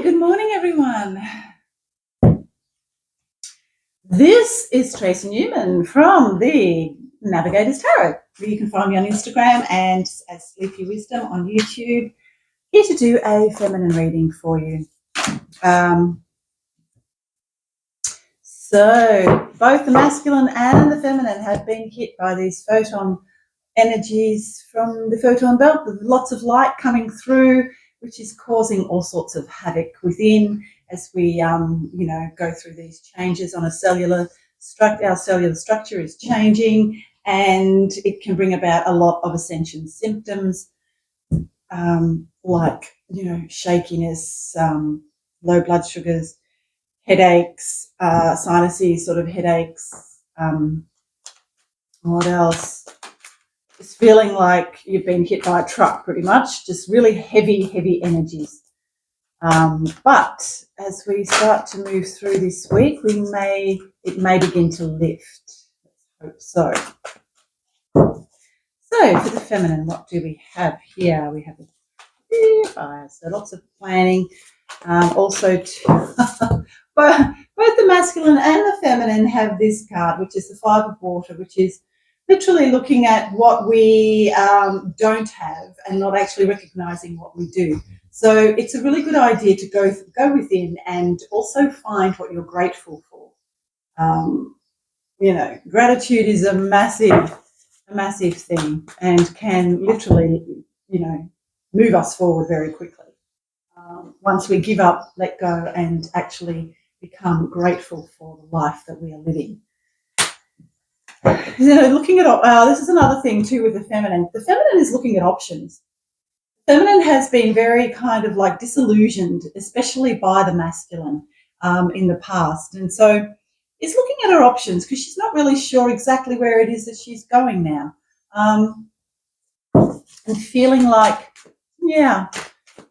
good morning, everyone. This is Tracy Newman from the Navigators Tarot. You can find me on Instagram and as Sleepy Wisdom on YouTube. Here to do a feminine reading for you. So both the masculine and the feminine have been hit by these photon energies from the photon belt. There's lots of light coming through, which is causing all sorts of havoc within as we, go through these changes on a cellular structure. Our cellular structure is changing, and it can bring about a lot of ascension symptoms, like shakiness, low blood sugars, headaches, sinusy sort of headaches. What else? Just feeling like you've been hit by a truck, pretty much. Just really heavy energies. But as we start to move through this week, it may begin to lift. Let's hope so. So for the feminine, what do we have here? We have a fire, so lots of planning. Also, both the masculine and the feminine have this card, which is the Five of Water, which is literally looking at what we don't have and not actually recognizing what we do. So it's a really good idea to go within and also find what you're grateful for. Gratitude is a massive thing and can literally, move us forward very quickly. Once we give up, let go, and actually become grateful for the life that we are living. Looking at this is another thing too with the feminine. The feminine is looking at options. Feminine has been very kind of like disillusioned, especially by the masculine in the past, and so is looking at her options because she's not really sure exactly where it is that she's going now, and feeling like,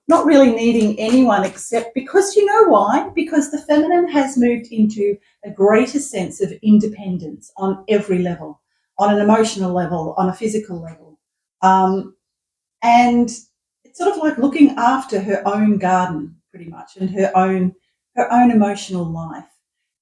not really needing anyone except because you know why? Because the feminine has moved into a greater sense of independence on every level, on an emotional level, on a physical level. And it's sort of like looking after her own garden pretty much and her own emotional life.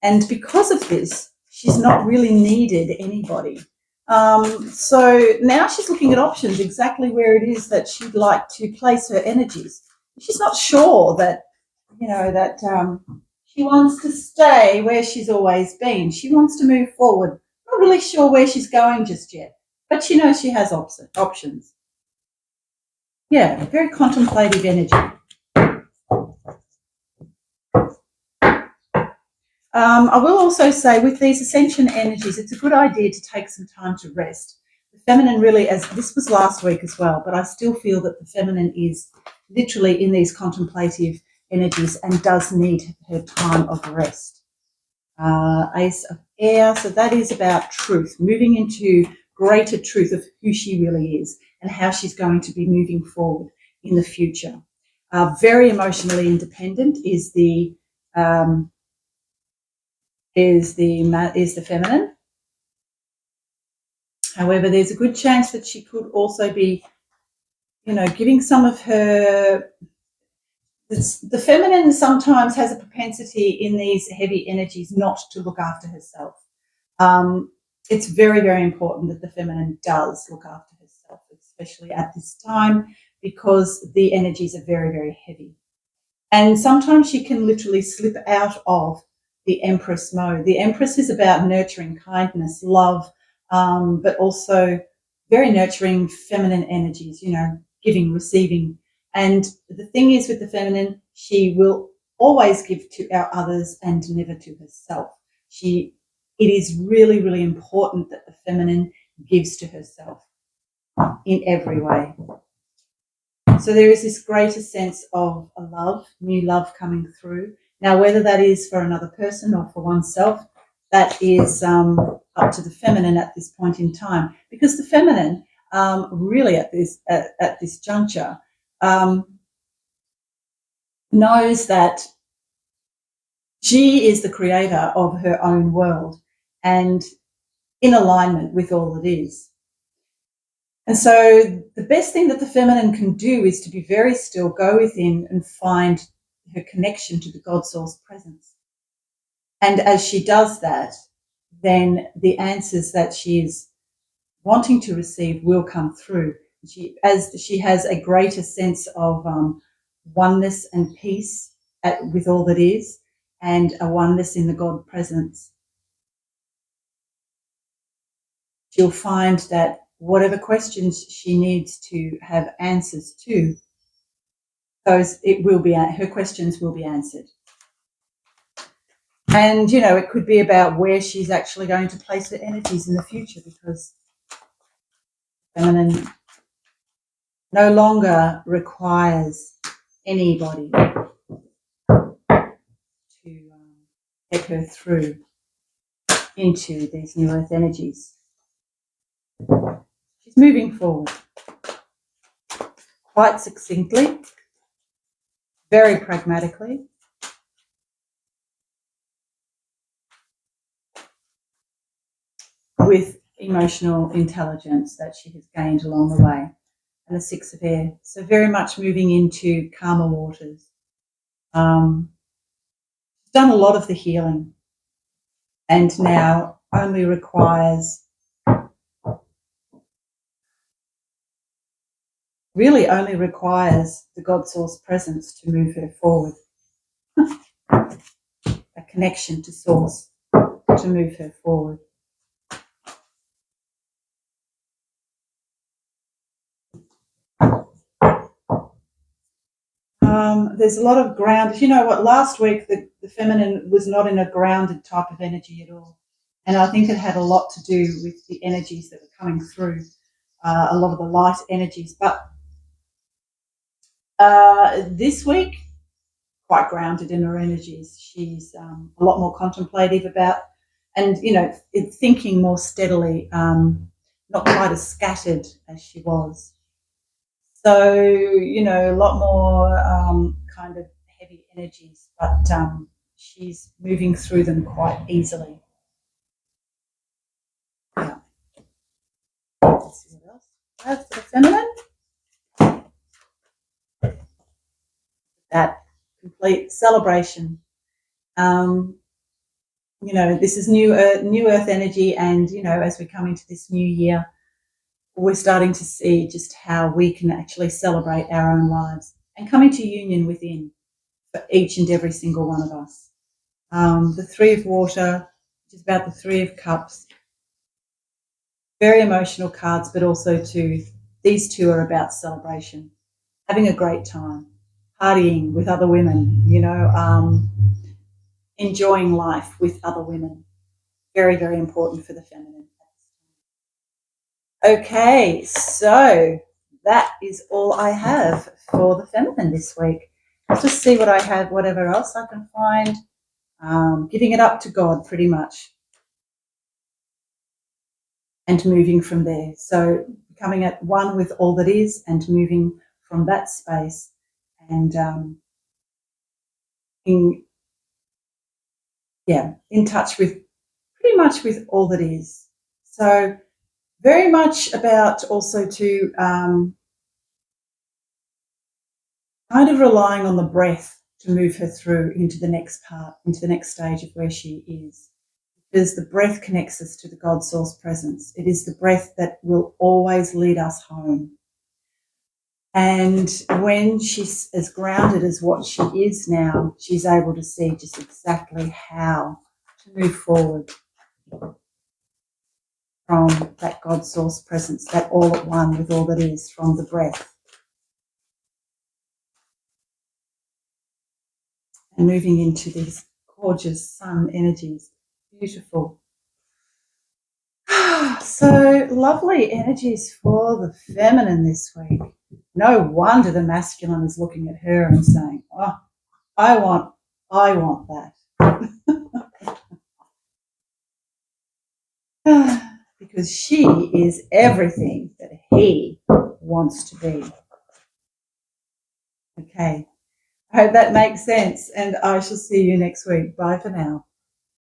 And because of this, she's not really needed anybody. So now she's looking at options, exactly where it is that she'd like to place her energies. She's not sure that she wants to stay where she's always been. She wants to move forward. Not really sure where she's going just yet, but she knows she has options. Yeah, very contemplative energy. I will also say with these ascension energies, it's a good idea to take some time to rest. The feminine really, as this was last week as well, but I still feel that the feminine is literally in these contemplative energies and does need her time of rest. Ace of Air, so that is about truth, moving into greater truth of who she really is and how she's going to be moving forward in the future. Very emotionally independent is the feminine. However, there's a good chance that she could also be, giving some of her. The feminine sometimes has a propensity in these heavy energies not to look after herself. It's very, very important that the feminine does look after herself, especially at this time, because the energies are very, very heavy. And sometimes she can literally slip out of the Empress mode. The Empress is about nurturing, kindness, love, but also very nurturing feminine energies, giving, receiving. And the thing is with the feminine, she will always give to our others and never to herself. It is really, really important that the feminine gives to herself in every way. So there is this greater sense of a love, new love coming through. Now, whether that is for another person or for oneself, that is up to the feminine at this point in time, because the feminine really at this juncture knows that she is the creator of her own world and in alignment with all it is. And so the best thing that the feminine can do is to be very still, go within and find her connection to the God Source presence. And as she does that, then the answers that she is wanting to receive will come through. As she has a greater sense of oneness and peace with all that is, and a oneness in the God presence, she'll find that whatever questions she needs to have answers to, her questions will be answered. And, you know, it could be about where she's actually going to place her energies in the future, because feminine no longer requires anybody to get her through into these new earth energies. She's moving forward quite succinctly, very pragmatically, with emotional intelligence that she has gained along the way, and the Six of Air. So very much moving into calmer waters. She's done a lot of the healing, and now only requires the God Source presence to move her forward. A connection to Source to move her forward. There's a lot of ground. You know what? Last week the feminine was not in a grounded type of energy at all, and I think it had a lot to do with the energies that were coming through, a lot of the light energies. But this week, quite grounded in her energies. She's a lot more contemplative about, and you know, thinking more steadily, not quite as scattered as she was. So, you know, a lot more kind of heavy energies, but she's moving through them quite easily. Yeah. Let's see what else. That's the feminine. That complete celebration. You know, this is new earth energy, and, you know, as we come into this new year, we're starting to see just how we can actually celebrate our own lives and come into union within for each and every single one of us. The Three of Water, which is about the Three of Cups, very emotional cards, but also these two are about celebration, having a great time, partying with other women, you know, enjoying life with other women. Very, very important for the feminine. Okay, so that is all I have for the feminine this week. Let's just see what I have, whatever else I can find. Giving it up to God, pretty much, and moving from there. So becoming at one with all that is and moving from that space, and in touch with pretty much with all that is. So very much about also to kind of relying on the breath to move her through into the next part, into the next stage of where she is. Because the breath connects us to the God Source presence. It is the breath that will always lead us home. And when she's as grounded as what she is now, she's able to see just exactly how to move forward from that God Source presence, that all at one with all that is, from the breath. And moving into these gorgeous sun energies. Beautiful. So lovely energies for the feminine this week. No wonder the masculine is looking at her and saying, oh, I want that. Because she is everything that he wants to be. Okay. I hope that makes sense, and I shall see you next week. Bye for now.